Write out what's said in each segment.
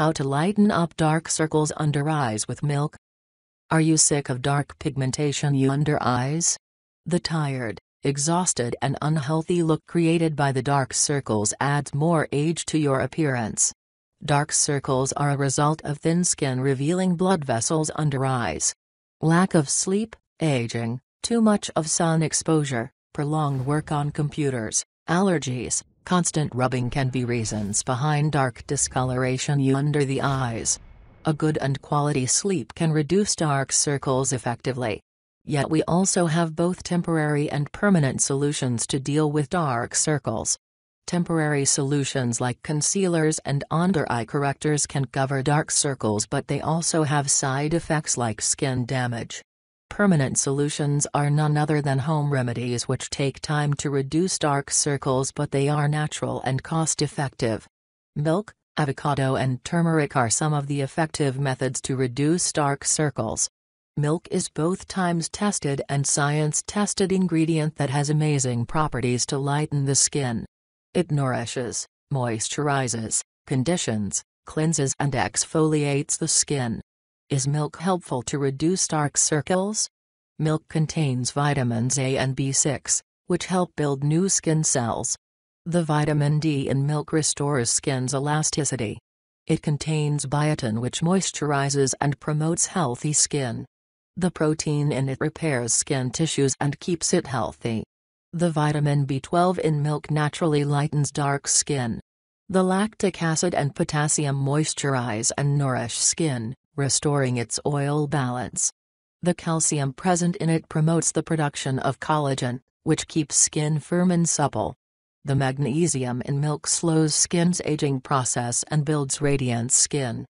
How to lighten up dark circles under eyes with milk. Are you sick of dark pigmentation under eyes? The tired, exhausted and unhealthy look created by the dark circles adds more age to your appearance. Dark circles are a result of thin skin revealing blood vessels under eyes. Lack of sleep, aging, too much of sun exposure, prolonged work on computers, allergies, constant rubbing can be reasons behind dark discoloration under the eyes. A good and quality sleep can reduce dark circles effectively. Yet we also have both temporary and permanent solutions to deal with dark circles. Temporary solutions like concealers and under-eye correctors can cover dark circles, but they also have side effects like skin damage. Permanent solutions are none other than home remedies which take time to reduce dark circles, but they are natural and cost-effective. Milk, avocado and turmeric are some of the effective methods to reduce dark circles. Milk is both times-tested and science-tested ingredient that has amazing properties to lighten the skin. It nourishes, moisturizes, conditions, cleanses and exfoliates the skin. Is milk helpful to reduce dark circles? Milk contains vitamins A and B6, which help build new skin cells. The vitamin D in milk restores skin's elasticity. It contains biotin, which moisturizes and promotes healthy skin. The protein in it repairs skin tissues and keeps it healthy. The vitamin B12 in milk naturally lightens dark skin. The lactic acid and potassium moisturize and nourish skin, restoring its oil balance. The calcium present in it promotes the production of collagen, which keeps skin firm and supple. The magnesium in milk slows skin's aging process and builds radiant skin.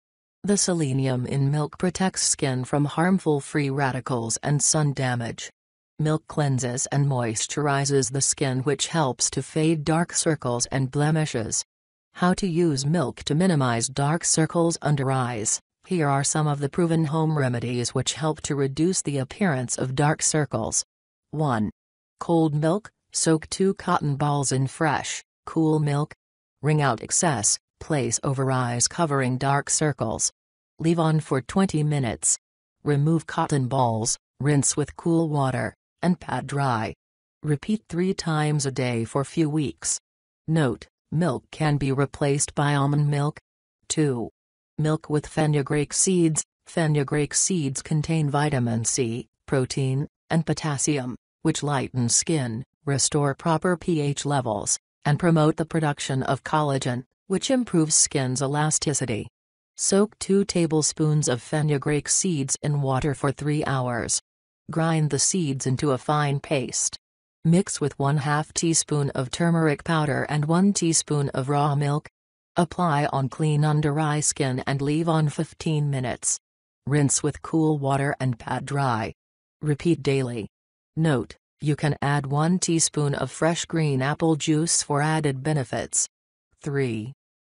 The selenium in milk protects skin from harmful free radicals and sun damage. Milk cleanses and moisturizes the skin, which helps to fade dark circles and blemishes. How to use milk to minimize dark circles under eyes. Here are some of the proven home remedies which help to reduce the appearance of dark circles. 1. Cold milk. Soak 2 cotton balls in fresh, cool milk. Wring out excess, place over eyes covering dark circles. Leave on for 20 minutes. Remove cotton balls, rinse with cool water, and pat dry. Repeat 3 times a day for few weeks. Note: milk can be replaced by almond milk. 2. Milk with fenugreek seeds. Fenugreek seeds contain vitamin C, protein, and potassium, which lighten skin, restore proper pH levels, and promote the production of collagen, which improves skin's elasticity. Soak 2 tablespoons of fenugreek seeds in water for 3 hours. Grind the seeds into a fine paste. Mix with 1/2 teaspoon of turmeric powder and 1 teaspoon of raw milk. Apply on clean under-eye skin and leave on 15 minutes. Rinse with cool water and pat dry. Repeat daily. Note: you can add 1 teaspoon of fresh green apple juice for added benefits. 3.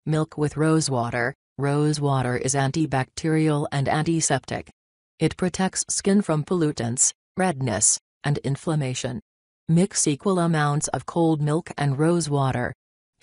Milk with rosewater. Rosewater is antibacterial and antiseptic. It protects skin from pollutants, redness, and inflammation. Mix equal amounts of cold milk and rosewater.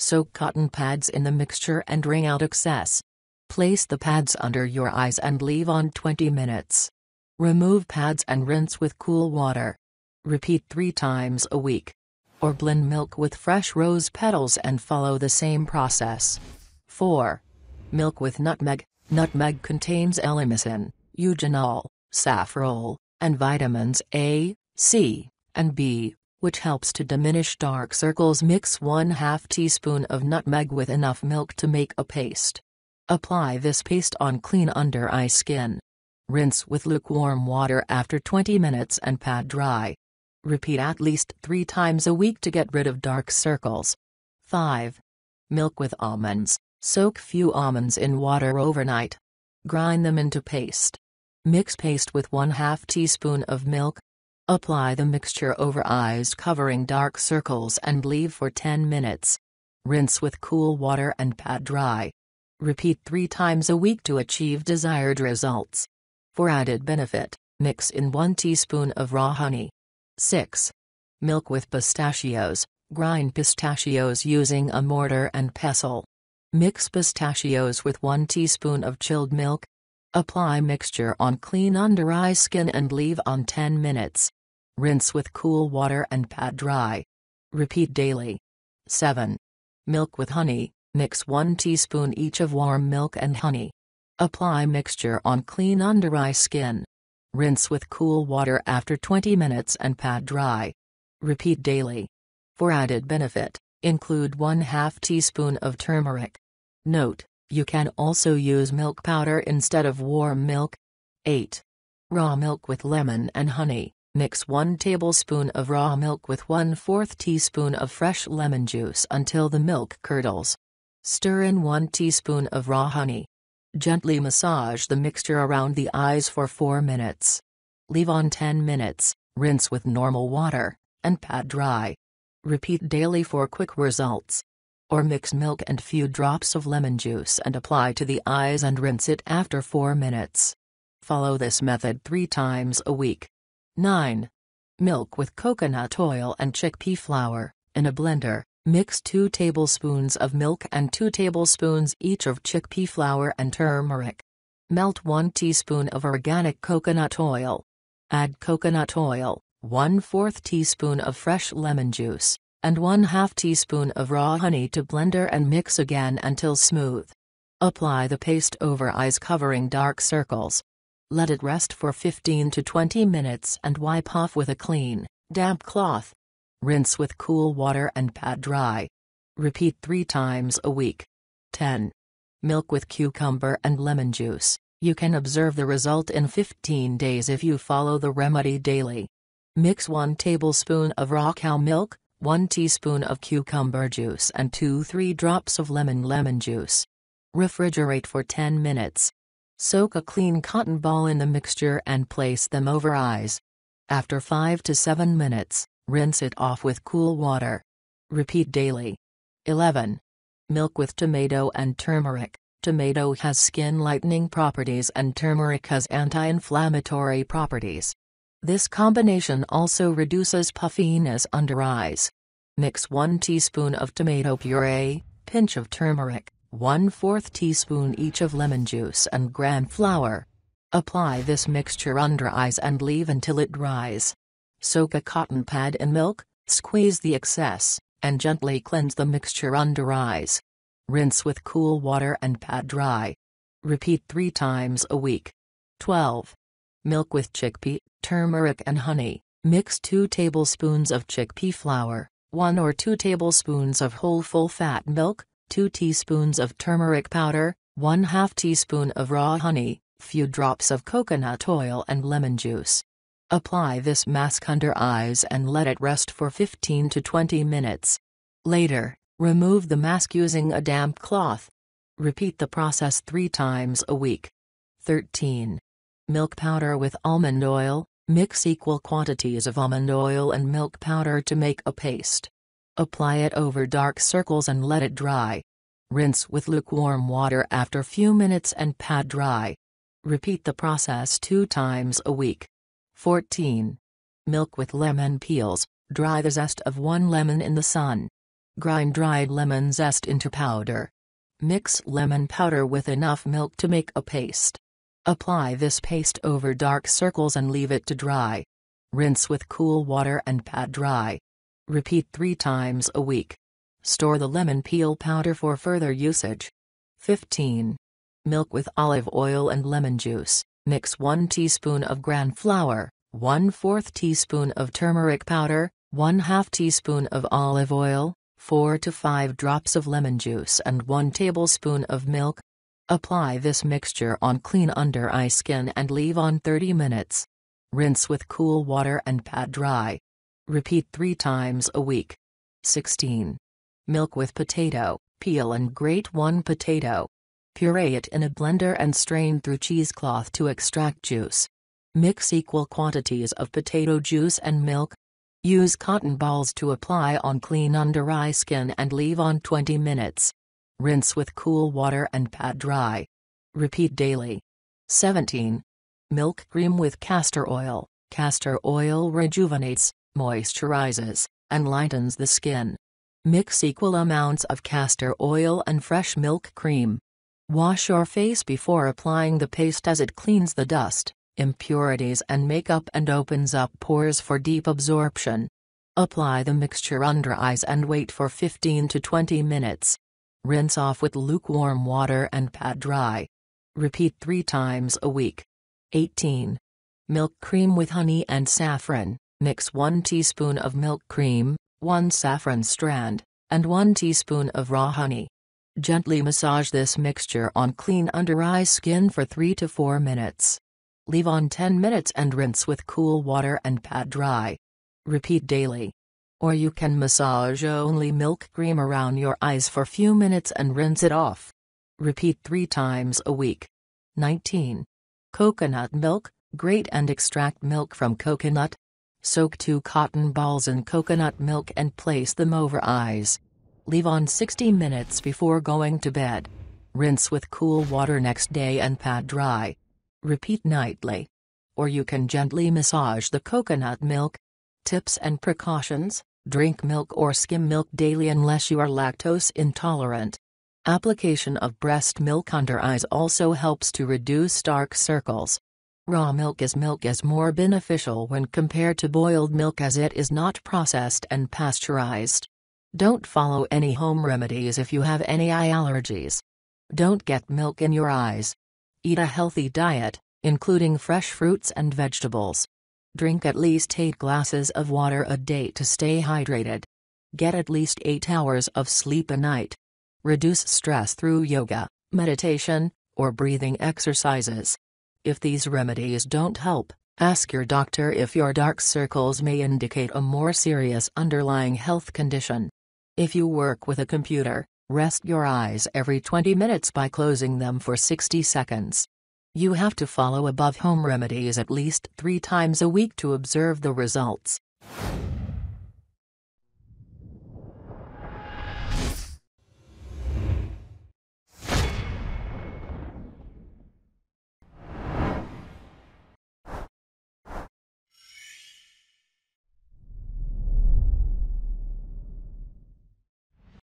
Soak cotton pads in the mixture and wring out excess. Place the pads under your eyes and leave on 20 minutes. Remove pads and rinse with cool water. Repeat 3 times a week. Or blend milk with fresh rose petals and follow the same process. 4. Milk with nutmeg. Nutmeg contains elemicin, eugenol, safrole, and vitamins A, C, and B, which helps to diminish dark circles. Mix 1/2 teaspoon of nutmeg with enough milk to make a paste. Apply this paste on clean under-eye skin. Rinse with lukewarm water after 20 minutes and pat dry. Repeat at least 3 times a week to get rid of dark circles. 5. Milk with almonds. Soak few almonds in water overnight. Grind them into paste. Mix paste with 1/2 teaspoon of milk. Apply the mixture over eyes covering dark circles and leave for 10 minutes. Rinse with cool water and pat dry. Repeat 3 times a week to achieve desired results. For added benefit, mix in 1 teaspoon of raw honey. 6. Milk with pistachios. Grind pistachios using a mortar and pestle. Mix pistachios with 1 teaspoon of chilled milk. Apply mixture on clean under eye skin and leave on 10 minutes. Rinse with cool water and pat dry. Repeat daily. 7. Milk with honey. Mix 1 teaspoon each of warm milk and honey. Apply mixture on clean under eye skin. Rinse with cool water after 20 minutes and pat dry. Repeat daily. For added benefit, include 1/2 teaspoon of turmeric. Note: you can also use milk powder instead of warm milk. 8. Raw milk with lemon and honey. Mix 1 tablespoon of raw milk with 1/4 teaspoon of fresh lemon juice until the milk curdles. Stir in 1 teaspoon of raw honey. Gently massage the mixture around the eyes for 4 minutes. Leave on 10 minutes, rinse with normal water, and pat dry. Repeat daily for quick results. Or mix milk and few drops of lemon juice and apply to the eyes and rinse it after 4 minutes. Follow this method 3 times a week. 9. Milk with coconut oil and chickpea flour. In a blender, mix 2 tablespoons of milk and 2 tablespoons each of chickpea flour and turmeric. Melt 1 teaspoon of organic coconut oil. Add coconut oil, 1/4 teaspoon of fresh lemon juice, and 1/2 teaspoon of raw honey to blender and mix again until smooth. Apply the paste over eyes covering dark circles. Let it rest for 15 to 20 minutes and wipe off with a clean, damp cloth. Rinse with cool water and pat dry. Repeat 3 times a week. 10. Milk with cucumber and lemon juice. You can observe the result in 15 days if you follow the remedy daily. Mix 1 tablespoon of raw cow milk, 1 teaspoon of cucumber juice and 2-3 drops of lemon juice. Refrigerate for 10 minutes. Soak a clean cotton ball in the mixture and place them over eyes. After 5 to 7 minutes, rinse it off with cool water. Repeat daily. 11. Milk with tomato and turmeric. Tomato has skin lightening properties and turmeric has anti-inflammatory properties. This combination also reduces puffiness under eyes. Mix 1 teaspoon of tomato puree, pinch of turmeric, 1/4 teaspoon each of lemon juice and gram flour. Apply this mixture under eyes and leave until it dries. Soak a cotton pad in milk, squeeze the excess, and gently cleanse the mixture under eyes. Rinse with cool water and pat dry. Repeat 3 times a week. 12. Milk with chickpea, turmeric and honey. Mix 2 tablespoons of chickpea flour, 1 or 2 tablespoons of whole full-fat milk, 2 teaspoons of turmeric powder, 1/2 teaspoon of raw honey, few drops of coconut oil and lemon juice. Apply this mask under eyes and let it rest for 15 to 20 minutes. Later, remove the mask using a damp cloth. Repeat the process 3 times a week. 13. Milk powder with almond oil. Mix equal quantities of almond oil and milk powder to make a paste. Apply it over dark circles and let it dry. Rinse with lukewarm water after few minutes and pat dry. Repeat the process 2 times a week. 14. Milk with lemon peels. Dry the zest of 1 lemon in the sun. Grind dried lemon zest into powder. Mix lemon powder with enough milk to make a paste. Apply this paste over dark circles and leave it to dry. Rinse with cool water and pat dry. Repeat 3 times a week. Store the lemon peel powder for further usage. 15. Milk with olive oil and lemon juice. Mix 1 teaspoon of gram flour, 1/4 teaspoon of turmeric powder, 1/2 teaspoon of olive oil, 4 to 5 drops of lemon juice and 1 tablespoon of milk. Apply this mixture on clean under eye skin and leave on 30 minutes. Rinse with cool water and pat dry. Repeat 3 times a week. 16. Milk with potato. Peel and grate 1 potato. Puree it in a blender and strain through cheesecloth to extract juice. Mix equal quantities of potato juice and milk. Use cotton balls to apply on clean under eye skin and leave on 20 minutes. Rinse with cool water and pat dry. Repeat daily. 17. Milk cream with castor oil. Castor oil rejuvenates, moisturizes, and lightens the skin. Mix equal amounts of castor oil and fresh milk cream. Wash your face before applying the paste as it cleans the dust, impurities and makeup and opens up pores for deep absorption. Apply the mixture under eyes and wait for 15 to 20 minutes. Rinse off with lukewarm water and pat dry. Repeat 3 times a week. 18. Milk cream with honey and saffron. Mix 1 teaspoon of milk cream, 1 saffron strand, and 1 teaspoon of raw honey. Gently massage this mixture on clean under-eye skin for 3 to 4 minutes. Leave on 10 minutes and rinse with cool water and pat dry. Repeat daily. Or you can massage only milk cream around your eyes for few minutes and rinse it off. Repeat 3 times a week. 19. Coconut milk. Grate and extract milk from coconut. Soak 2 cotton balls in coconut milk and place them over eyes. Leave on 60 minutes before going to bed. Rinse with cool water next day and pat dry. Repeat nightly. Or you can gently massage the coconut milk. Tips and precautions: drink milk or skim milk daily unless you are lactose intolerant. Application of breast milk under eyes also helps to reduce dark circles. Raw milk is more beneficial when compared to boiled milk as it is not processed and pasteurized. Don't follow any home remedies if you have any eye allergies. Don't get milk in your eyes. Eat a healthy diet, including fresh fruits and vegetables. Drink at least 8 glasses of water a day to stay hydrated. Get at least 8 hours of sleep a night. Reduce stress through yoga, meditation, or breathing exercises. If these remedies don't help, ask your doctor if your dark circles may indicate a more serious underlying health condition. If you work with a computer, rest your eyes every 20 minutes by closing them for 60 seconds. You have to follow above home remedies at least 3 times a week to observe the results.